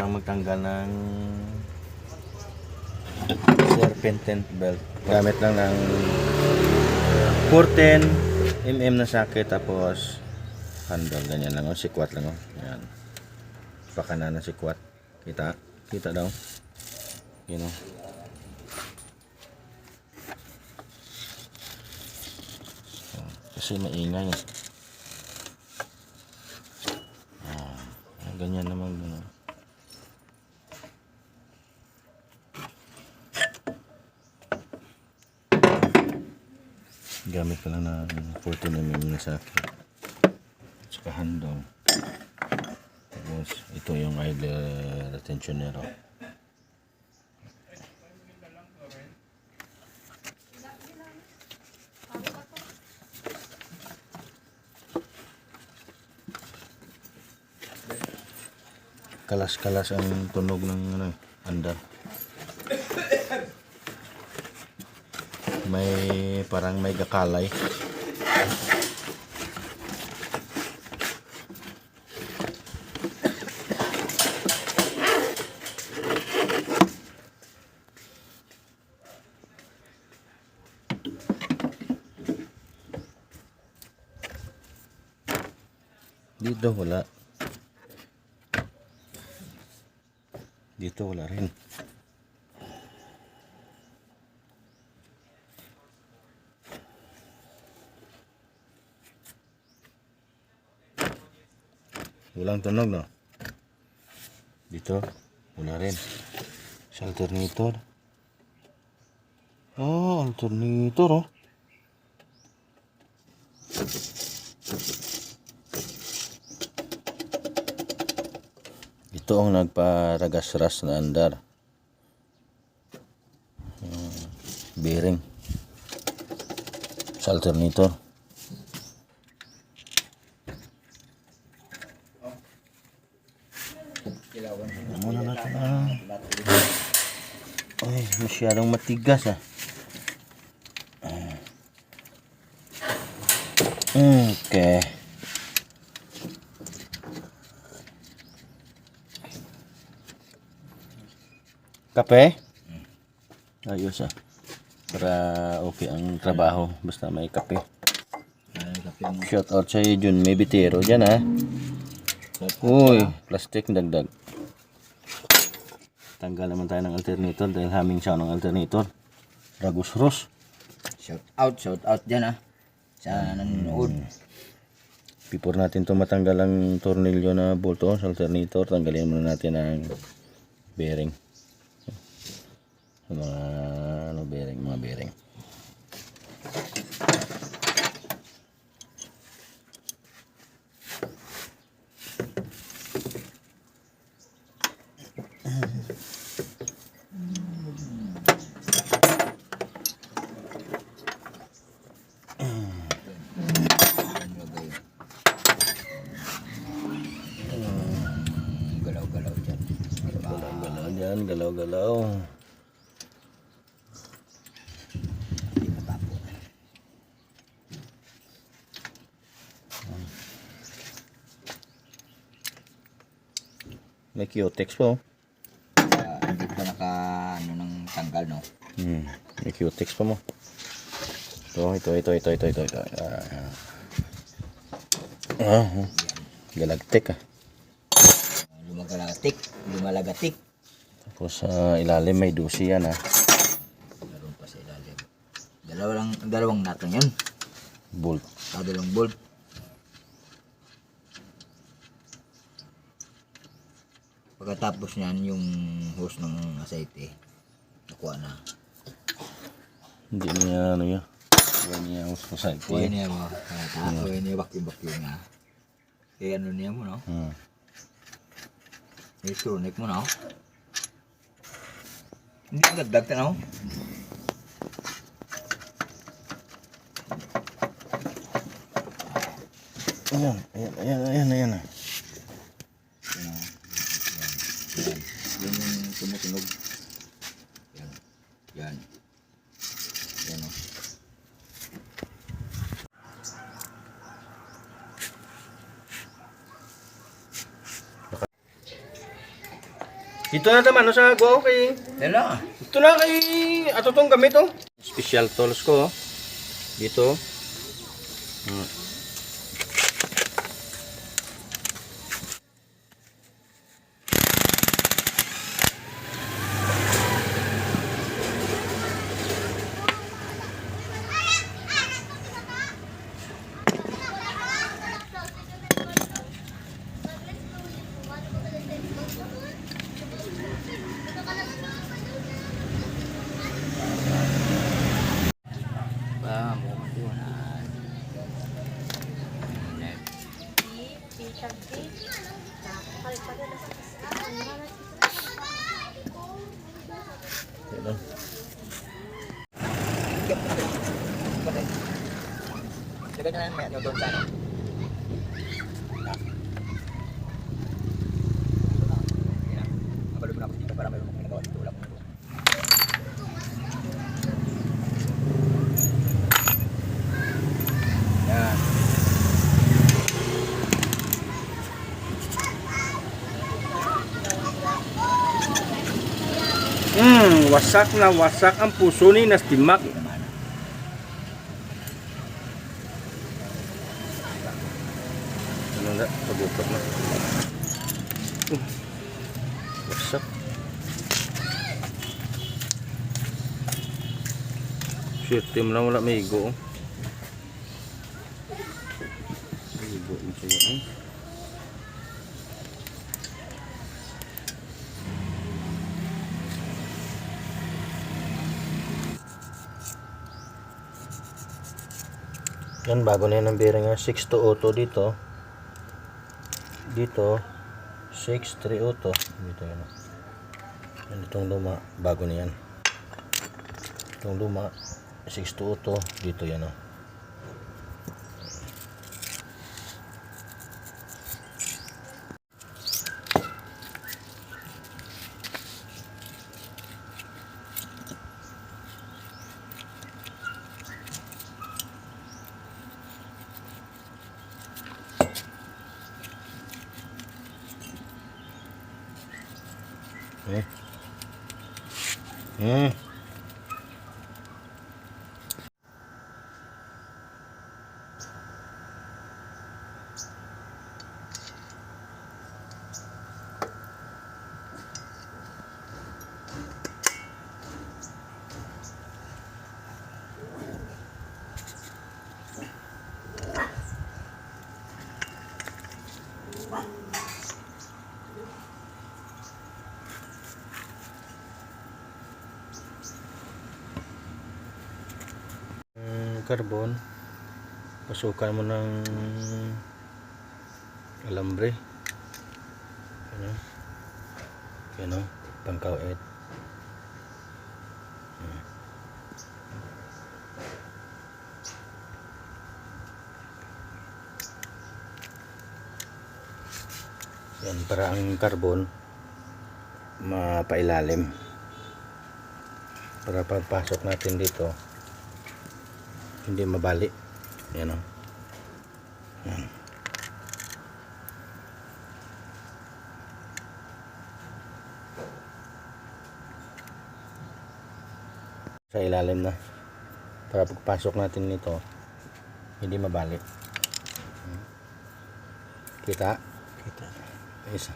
lang magtanggal ng serpentine belt. Gamit lang ng 14mm na socket, tapos handle, ganyan lang, sikwat lang. Yan, pakanan ng sikwat. Kita daw, you know. Kasi maingay. Ganyan naman, ano. Gamit ko lang ng 14mm na socket at saka handle. Tapos ito yung idler tensionero. Kalas-kalas ang tunog ng ano, andar. Parang may gakalay. Dito wala. Dito wala rin. Walang tunog, no? Dito wala rin. Sa alternator. Oh, alternator, oh. Ito ang nagparagas-ras na andar. Bearing sa alternator. Muna natin ay, masyadong matigas, ah. Okay. Kape? Ayos, ah. Para okay ang trabaho. Basta may kape. Shout out sa iyo, Jun. May bitero dyan, ah. Uy, plastic dagdag. Tanggal naman tayo ng alternator dahil humming sound ng alternator. Ragus Ros. Shout out dyan, ah. Sa nanonood. Before natin to matanggal ang tornilyo na bolt sa alternator, tanggalin muna natin ang bearing. Mga bearing. Galaw-galaw. May Q-Tex po. Hindi pa nang tanggal, no? May Q-Tex pa mo. Ito. Galagtek, ah. Lumalagatik. Tapos sa ilalim may dusi yan, ah. Meron pa sa ilalim. Dalawang natang yun. Bolt. Dalawang bolt. Pagkatapos niyan, yung hose ng aceite, nakuha na. Hindi niya ano yun. Huwag niya usay. Huwag niya mo. Huwag niya vacuum nga. Kaya ano niya mo, no? Electronic mo, no? Hindi ka dagdag, no? Ayan. Yan yung tumutunog. Yan. Yan, no? Dito na naman, no, sa guwaw kay... Dala. Ito na kay... Ato tong gamit, oh. Special tools ko, oh. Dito. Lagay na namin yung doon sa ano. Mabalog na ako dito para mayroon akong nagawa dito. Wala akong nagawa. Yan. Wasak na wasak ang puso ni Nastimak. Ano na, pabukat na. Wasak. Shit, tim lang wala may igo. Igo mo siya eh. Yan, bago na yan ang bearing 6 to auto dito. Dito 6, 3 auto. Dito yan. Yan itong luma, bago na yan. Itong luma 6 to auto. Dito yan, oh. Carbon, pasukan mo ng alambre, ano, pangkawit. Yan, para ang carbon mapailalim, para pagpasok natin dito hindi mabali. Yan, oh. Yan. Sa ilalim na, para pagpasok natin nito hindi mabali. Kita? Kita. Isa.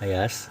Ayas.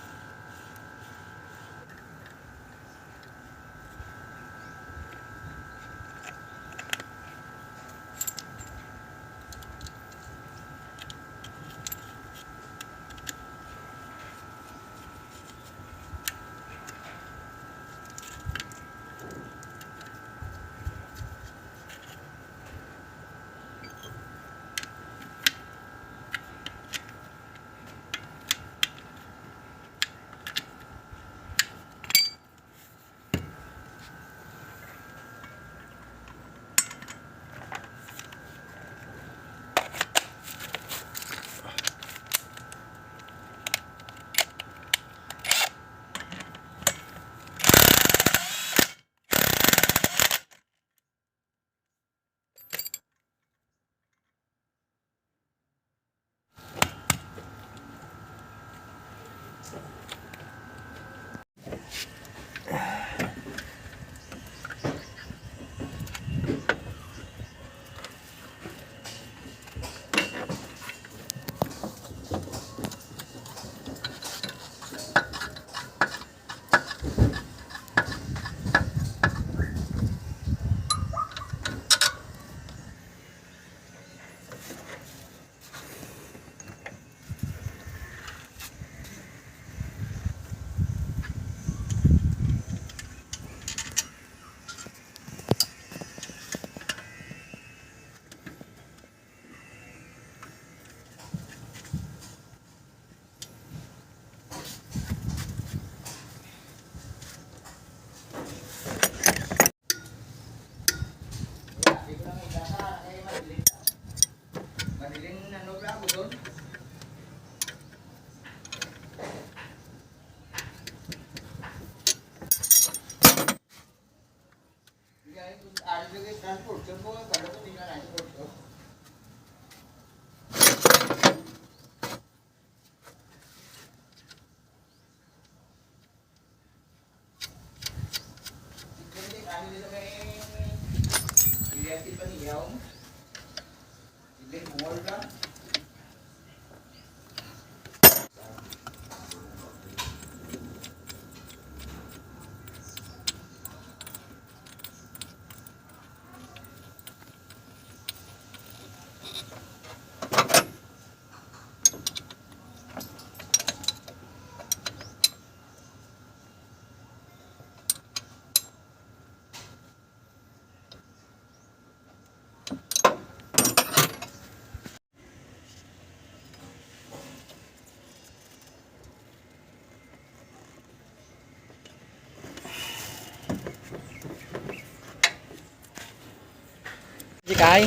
Jikay.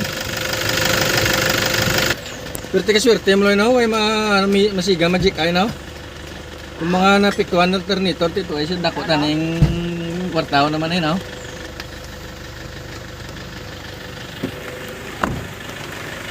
Swerte ka swerte mo lang no, ay masiga magic ay no. Kung mga napikuan ng ternitor tito ay siya dako taning kwartaw naman eh no.